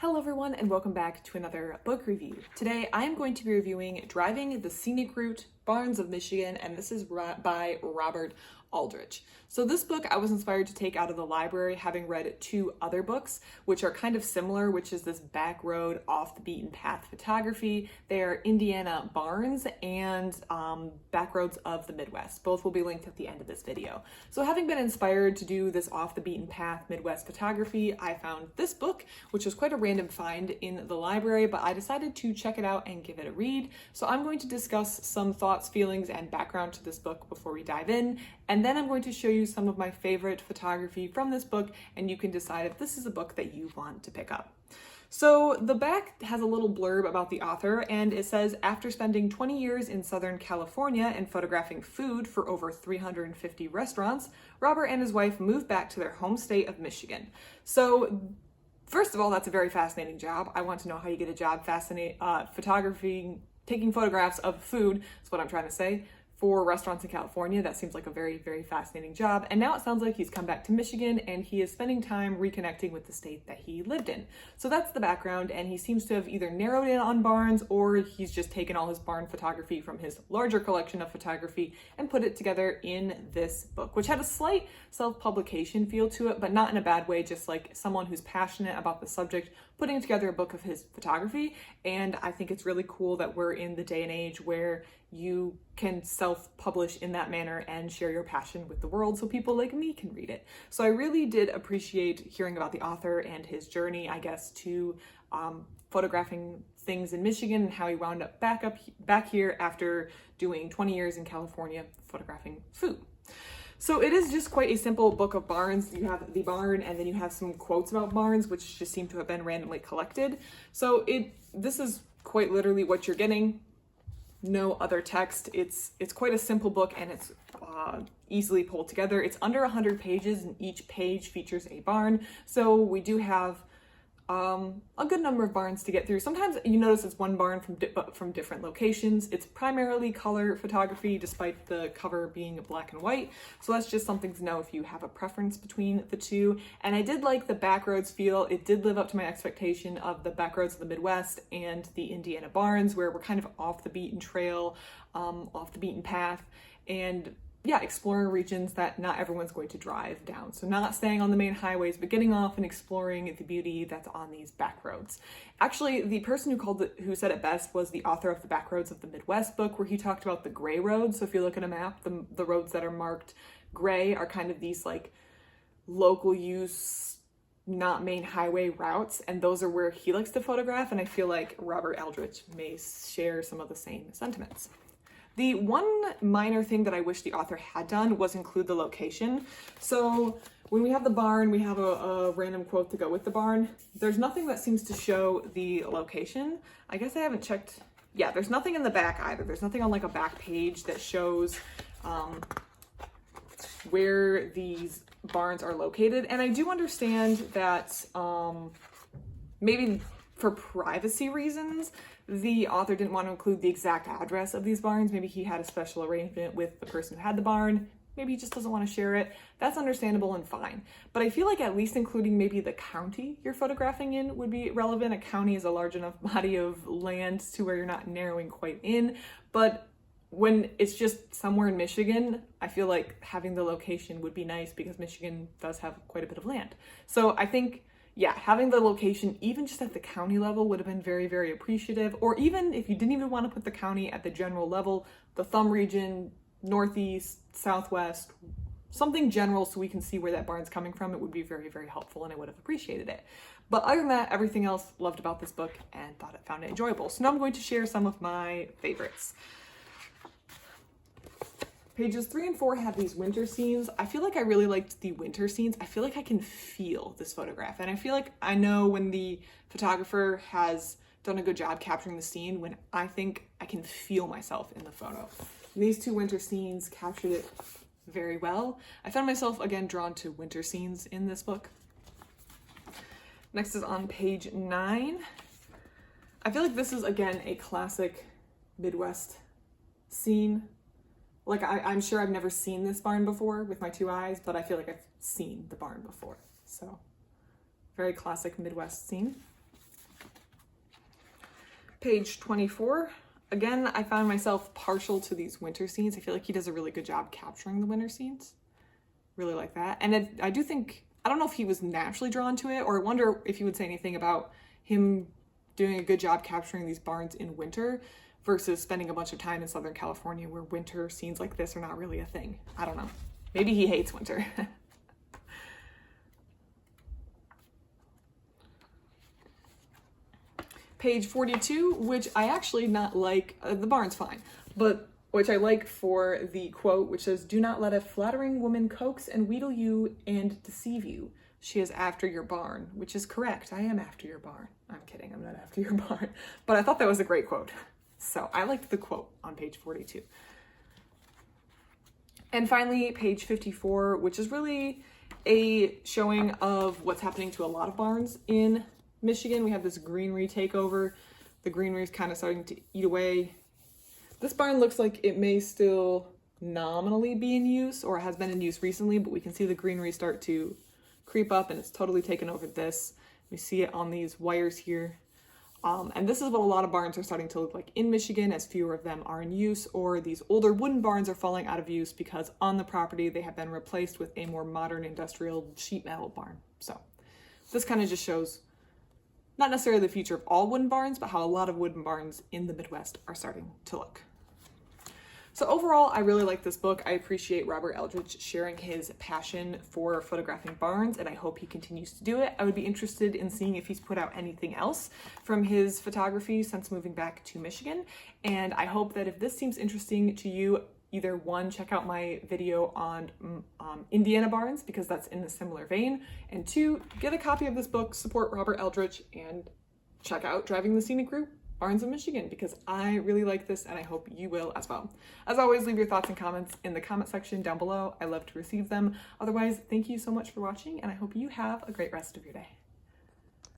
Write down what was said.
Hello everyone and welcome back to another book review. Today I am going to be reviewing Driving the Scenic Route, Barns of Michigan, and this is by Robert Aldrich. So this book I was inspired to take out of the library having read two other books which are kind of similar, which is this back road off the beaten path photography. They are Indiana Barns and Back Roads of the Midwest. Both will be linked at the end of this video. So having been inspired to do this off the beaten path Midwest photography, I found this book, which was quite a random find in the library, but I decided to check it out and give it a read. So I'm going to discuss some thoughts, feelings, and background to this book before we dive in, and then I'm going to show you some of my favorite photography from this book, and you can decide if this is a book that you want to pick up. So the back has a little blurb about the author, and it says, after spending 20 years in Southern California and photographing food for over 350 restaurants, Robert and his wife moved back to their home state of Michigan. So first of all, that's a very fascinating job. I want to know how you get a job photography, taking photographs of food, that's what I'm trying to say, for restaurants in California. That seems like a very, very fascinating job. And now it sounds like he's come back to Michigan and he is spending time reconnecting with the state that he lived in. So that's the background, and he seems to have either narrowed in on barns or he's just taken all his barn photography from his larger collection of photography and put it together in this book, which had a slight self-publication feel to it, but not in a bad way, just like someone who's passionate about the subject putting together a book of his photography. And I think it's really cool that we're in the day and age where you can self-publish in that manner and share your passion with the world so people like me can read it. So I really did appreciate hearing about the author and his journey, I guess, to photographing things in Michigan and how he wound up back here after doing 20 years in California photographing food. So it is just quite a simple book of barns. You have the barn and then you have some quotes about barns, which just seem to have been randomly collected. So this is quite literally what you're getting. No other text. It's quite a simple book, and it's easily pulled together. It's under 100 pages and each page features a barn. So we do have a good number of barns to get through. Sometimes you notice it's one barn from different locations. It's primarily color photography despite the cover being black and white. So that's just something to know if you have a preference between the two. And I did like the Backroads feel. It did live up to my expectation of the Backroads of the Midwest and the Indiana Barns, where we're kind of off the beaten trail, off the beaten path, and yeah, exploring regions that not everyone's going to drive down. So not staying on the main highways, but getting off and exploring the beauty that's on these back roads. Actually, the person who said it best was the author of the Back Roads of the Midwest book, where he talked about the gray roads. So if you look at a map, the roads that are marked gray are kind of these like local use, not main highway routes, and those are where he likes to photograph, and I feel like Robert Aldrich may share some of the same sentiments. The one minor thing that I wish the author had done was include the location. So when we have the barn, we have a random quote to go with the barn. There's nothing that seems to show the location. I guess I haven't checked. Yeah, there's nothing in the back either. There's nothing on like a back page that shows where these barns are located. And I do understand that maybe for privacy reasons, the author didn't want to include the exact address of these barns. Maybe he had a special arrangement with the person who had the barn. Maybe he just doesn't want to share it. That's understandable and fine. But I feel like at least including maybe the county you're photographing in would be relevant. A county is a large enough body of land to where you're not narrowing quite in. But when it's just somewhere in Michigan, I feel like having the location would be nice because Michigan does have quite a bit of land. So I think, yeah, having the location, even just at the county level, would have been very, very appreciative. Or even if you didn't even want to put the county at the general level, the thumb region, northeast, southwest, something general so we can see where that barn's coming from, it would be very, very helpful, and I would have appreciated it. But other than that, everything else loved about this book and found it enjoyable. So now I'm going to share some of my favorites. Pages 3 and 4 have these winter scenes. I feel like I really liked the winter scenes. I feel like I can feel this photograph, and I feel like I know when the photographer has done a good job capturing the scene when I think I can feel myself in the photo. These two winter scenes captured it very well. I found myself again drawn to winter scenes in this book. Next is on page 9. I feel like this is again a classic Midwest scene. Like I'm sure I've never seen this barn before with my two eyes, but I feel like I've seen the barn before. So very classic Midwest scene. Page 24. Again, I found myself partial to these winter scenes. I feel like he does a really good job capturing the winter scenes. Really like that. And I do think, I don't know if he was naturally drawn to it, or I wonder if he would say anything about him doing a good job capturing these barns in winter versus spending a bunch of time in Southern California where winter scenes like this are not really a thing. I don't know. Maybe he hates winter. Page 42, which I actually not like, the barn's fine, but which I like for the quote, which says, "Do not let a flattering woman coax and wheedle you and deceive you. She is after your barn," which is correct. I am after your barn. I'm kidding, I'm not after your barn. But I thought that was a great quote. So I liked the quote on page 42. And finally, page 54, which is really a showing of what's happening to a lot of barns in Michigan. We have this greenery takeover. The greenery is kind of starting to eat away. This barn looks like it may still nominally be in use, or has been in use recently, but we can see the greenery start to creep up and it's totally taken over this. We see it on these wires here. And this is what a lot of barns are starting to look like in Michigan, as fewer of them are in use, or these older wooden barns are falling out of use because on the property they have been replaced with a more modern industrial sheet metal barn. So this kind of just shows not necessarily the future of all wooden barns, but how a lot of wooden barns in the Midwest are starting to look. So overall, I really like this book. I appreciate Robert Aldrich sharing his passion for photographing barns, and I hope he continues to do it. I would be interested in seeing if he's put out anything else from his photography since moving back to Michigan. And I hope that if this seems interesting to you, either one, check out my video on Indiana barns, because that's in a similar vein, and two, get a copy of this book, support Robert Aldrich, and check out Driving the Scenic Route, Barns of Michigan, because I really like this and I hope you will as well. As always, leave your thoughts and comments in the comment section down below. I love to receive them. Otherwise, thank you so much for watching, and I hope you have a great rest of your day.